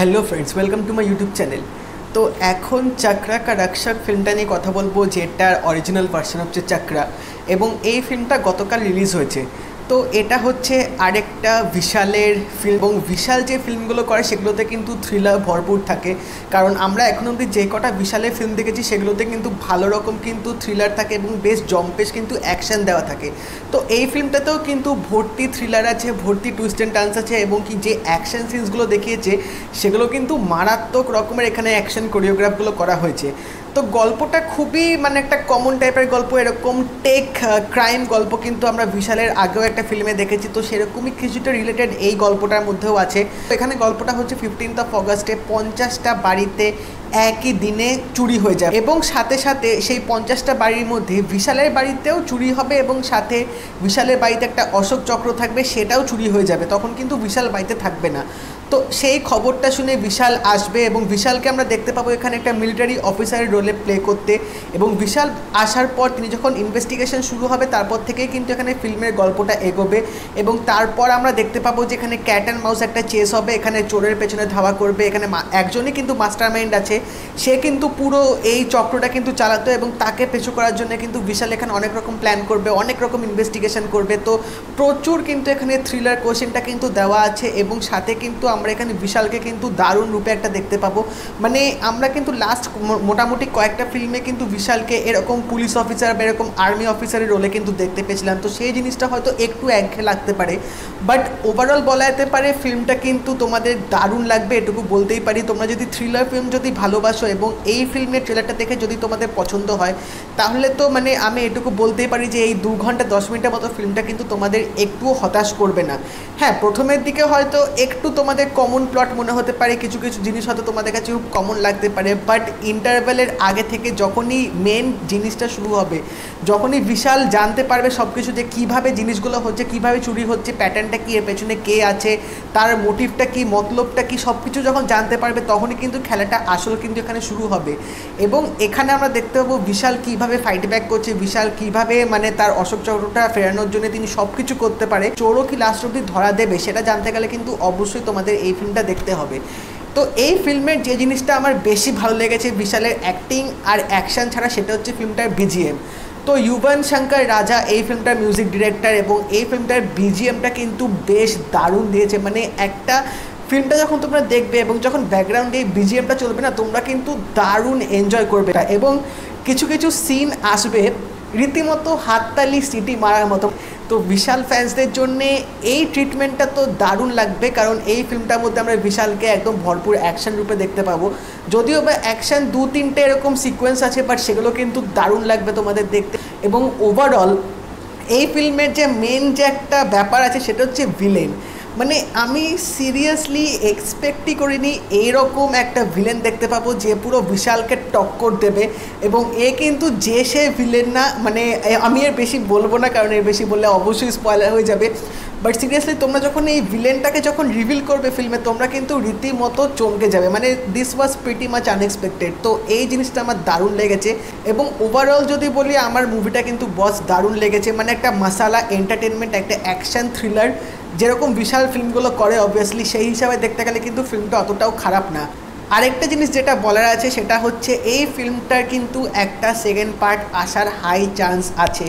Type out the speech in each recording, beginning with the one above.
Hello friends, welcome to my YouTube channel. तो एखन चक्रा का रक्षक फिल्मटा निये कथा बोलबो, जेटार अरिजिनल भार्सन होच्छे चक्रा एबं एई फिल्मटा गतकाल रिलीज होयेछे। तो এটা হচ্ছে আরেকটা বিশালের ফিল্ম এবং বিশাল যে ফিল্মগুলো করে সেগুলোতে কিন্তু থ্রিলার ভরপুর থাকে, কারণ আমরা এখন অবধি যে কটা বিশালের ফিল্ম দেখেছি সেগুলোতে কিন্তু ভালো রকম কিন্তু থ্রিলার থাকে এবং বেশ জম্পেশ কিন্তু অ্যাকশন দেওয়া থাকে। তো এই ফিল্মটাতেও কিন্তু ভর্তি থ্রিলার আছে, ভর্তি টুইস্ট অ্যান্ড টার্নস আছে এবং কি যে অ্যাকশন সিনসগুলো দেখিয়েছে সেগুলো কিন্তু মারাত্মক রকমের এখানে অ্যাকশন কোরিওগ্রাফগুলো করা হয়েছে। তো গল্পটা খুবই মানে একটা কমন টাইপের গল্প, এরকম টেক ক্রাইম গল্প কিন্তু আমরা বিশালের আগেও একটা ফিল্মে দেখেছি। তো সেরকমই কিছুটা রিলেটেড এই গল্পটার মধ্যেও আছে। তো এখানে গল্পটা হচ্ছে 15 অগাস্টে 50টা বাড়িতে একই দিনে চুরি হয়ে যায় এবং সাথে সাথে সেই 50টা বাড়ির মধ্যে বিশালের বাড়িতেও চুরি হবে এবং সাথে বিশালের বাড়িতে একটা অশোক চক্র থাকবে, সেটাও চুরি হয়ে যাবে। তখন কিন্তু বিশাল বাড়িতে থাকবে না। তো সেই খবরটা শুনে বিশাল আসবে এবং বিশালকে আমরা দেখতে পাবো এখানে একটা মিলিটারি অফিসারের রোলে প্লে করতে। এবং বিশাল আসার পর তিনি যখন ইনভেস্টিগেশন শুরু হবে তারপর থেকেই কিন্তু এখানে ফিল্মের গল্পটা এগোবে এবং তারপর আমরা দেখতে পাবো যে এখানে ক্যাট অ্যান্ড মাউস একটা চেস হবে, এখানে চোরের পেছনে ধাওয়া করবে। এখানে একজনই কিন্তু মাস্টার মাইন্ড আছে, সে কিন্তু পুরো এই চক্রটা কিন্তু চালাতো এবং তাকে পেছু করার জন্য কিন্তু বিশাল এখানে অনেক রকম প্ল্যান করবে, অনেক রকম ইনভেস্টিগেশন করবে। তো প্রচুর কিন্তু এখানে থ্রিলার কোশ্চেনটা কিন্তু দেওয়া আছে এবং সাথে কিন্তু আমরা এখানে বিশালকে কিন্তু দারুণ রূপে একটা দেখতে পাবো। মানে আমরা কিন্তু লাস্ট মোটামুটি কয়েকটা ফিল্মে কিন্তু বিশালকে এরকম পুলিশ অফিসার বা এরকম আর্মি অফিসারের রোলে কিন্তু দেখতে পেয়েছিলাম। তো সেই জিনিসটা হয়তো একটু একঘেয়ে লাগতে পারে, বাট ওভারঅল বলা যেতে পারে ফিল্মটা কিন্তু তোমাদের দারুণ লাগবে, এটুকু বলতেই পারি। তোমরা যদি থ্রিলার ফিল্ম যদি ভালোবাসো এবং এই ফিল্মের ট্রেলারটা দেখে যদি তোমাদের পছন্দ হয় তাহলে তো মানে আমি এটুকু বলতেই পারি যে এই 2 ঘন্টা 10 মিনিটের মতো ফিল্মটা কিন্তু তোমাদের একটুও হতাশ করবে না। হ্যাঁ, প্রথমের দিকে হয়তো একটু তোমাদের কমন প্লট মনে হতে পারে, কিছু কিছু জিনিস হয়তো তোমাদের কাছে খুব কমন লাগতে পারে, বাট ইন্টারভেলের আগে থেকে যখনই মেন জিনিসটা শুরু হবে, যখনই বিশাল জানতে পারবে সব কিছু যে কীভাবে জিনিসগুলো হচ্ছে, কীভাবে চুরি হচ্ছে, প্যাটার্নটা কী, এর পেছনে কে আছে, তার মোটিভটা কী, মতলবটা কী, সব কিছু যখন জানতে পারবে তখনই কিন্তু খেলাটা আসল কিন্তু এখানে শুরু হবে। এবং এখানে আমরা দেখতে পাবো বিশাল কীভাবে ফাইট ব্যাক করছে, বিশাল কীভাবে মানে তার অশোক চক্রটা ফেরানোর জন্য তিনি সব কিছু করতে পারে। চোরও কি লাস্ট অবধি ধরা দেবে সেটা জানতে গেলে কিন্তু অবশ্যই তোমাদের এই ফিল্মটা দেখতে হবে। তো এই ফিল্মের যে জিনিসটা আমার বেশি ভালো লেগেছে বিশালের অ্যাক্টিং আর অ্যাকশন ছাড়া, সেটা হচ্ছে ফিল্মটার বিজিএম। তো ইউবান শঙ্কর রাজা এই ফিল্মটার মিউজিক ডিরেক্টর এবং এই ফিল্মটার বিজিএমটা কিন্তু বেশ দারুণ দিয়েছে। মানে একটা ফিল্মটা যখন তোমরা দেখবে এবং যখন ব্যাকগ্রাউন্ডে এই বিজিএমটা চলবে না, তোমরা কিন্তু দারুণ এনজয় করবে এবং কিছু কিছু সিন আসবে রীতিমতো হাততালি সিটি মারার মতো। তো বিশাল ফ্যান্সদের জন্যে এই ট্রিটমেন্টটা তো দারুণ লাগবে, কারণ এই ফিল্মটার মধ্যে আমরা বিশালকে একদম ভরপুর অ্যাকশন রূপে দেখতে পাবো। যদিও বা অ্যাকশন 2-3টে এরকম সিকোয়েন্স আছে, বাট সেগুলো কিন্তু দারুণ লাগবে তোমাদের দেখতে। এবং ওভারঅল এই ফিল্মের যে মেন যে একটা ব্যাপার আছে সেটা হচ্ছে ভিলেন। মানে আমি সিরিয়াসলি এক্সপেক্টই করিনি এইরকম একটা ভিলেন দেখতে পাবো যে পুরো বিশালকে টক্কর দেবে এবং এ কিন্তু যে সে ভিলেন না। মানে আমি এর বেশি বলবো না, কারণ এর বেশি বললে অবশ্যই স্পয়লার হয়ে যাবে। বাট সিরিয়াসলি তোমরা যখন এই ভিলেনটাকে যখন রিভিল করবে ফিল্মে, তোমরা কিন্তু রীতিমতো চমকে যাবে। মানে this was pretty much unexpected. তো এই জিনিসটা আমার দারুণ লেগেছে এবং ওভারঅল যদি বলি আমার মুভিটা কিন্তু বস দারুণ লেগেছে। মানে একটা মশালা এন্টারটেনমেন্ট, একটা অ্যাকশন থ্রিলার যেরকম বিশাল ফিল্মগুলো করে অবভিয়াসলি, সেই হিসাবে দেখতে গেলে কিন্তু ফিল্মটা অতটাও খারাপ না। আরেকটা জিনিস যেটা বলার আছে সেটা হচ্ছে এই ফিল্মটার কিন্তু একটা সেকেন্ড পার্ট আসার হাই চান্স আছে।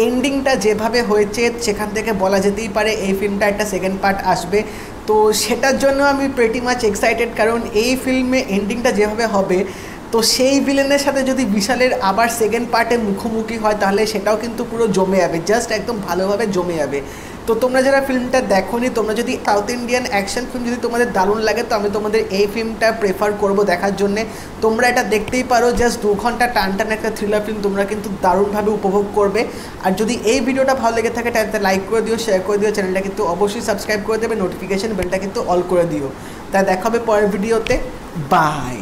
এন্ডিংটা যেভাবে হয়েছে সেখান থেকে বলা যেতেই পারে এই ফিল্মটা একটা সেকেন্ড পার্ট আসবে। তো সেটার জন্য আমি প্রিটি মাচ এক্সাইটেড, কারণ এই ফিল্মে এন্ডিংটা যেভাবে হবে তো সেই ভিলেনের সাথে যদি বিশালের আবার সেকেন্ড পার্টে মুখোমুখি হয় তাহলে সেটাও কিন্তু পুরো জমে যাবে, জাস্ট একদম ভালোভাবে জমে যাবে। তো তোমরা যারা ফিল্মটা দেখোনি, তোমরা যদি সাউথ ইন্ডিয়ান অ্যাকশন ফিল্ম যদি তোমাদের দারুণ লাগে তো আমি তোমাদের এই ফিল্মটা প্রেফার করবো দেখার জন্যে। তোমরা এটা দেখতেই পারো, জাস্ট 2 ঘন্টা টান টান একটা থ্রিলার ফিল্ম তোমরা কিন্তু দারুণভাবে উপভোগ করবে। আর যদি এই ভিডিওটা ভালো লেগে থাকে তাহলে লাইক করে দিও, শেয়ার করে দিও, চ্যানেলটা কিন্তু অবশ্যই সাবস্ক্রাইব করে দেবে, নোটিফিকেশন বেলটা কিন্তু অল করে দিও। তাই দেখা হবে পরের ভিডিওতে। বাই।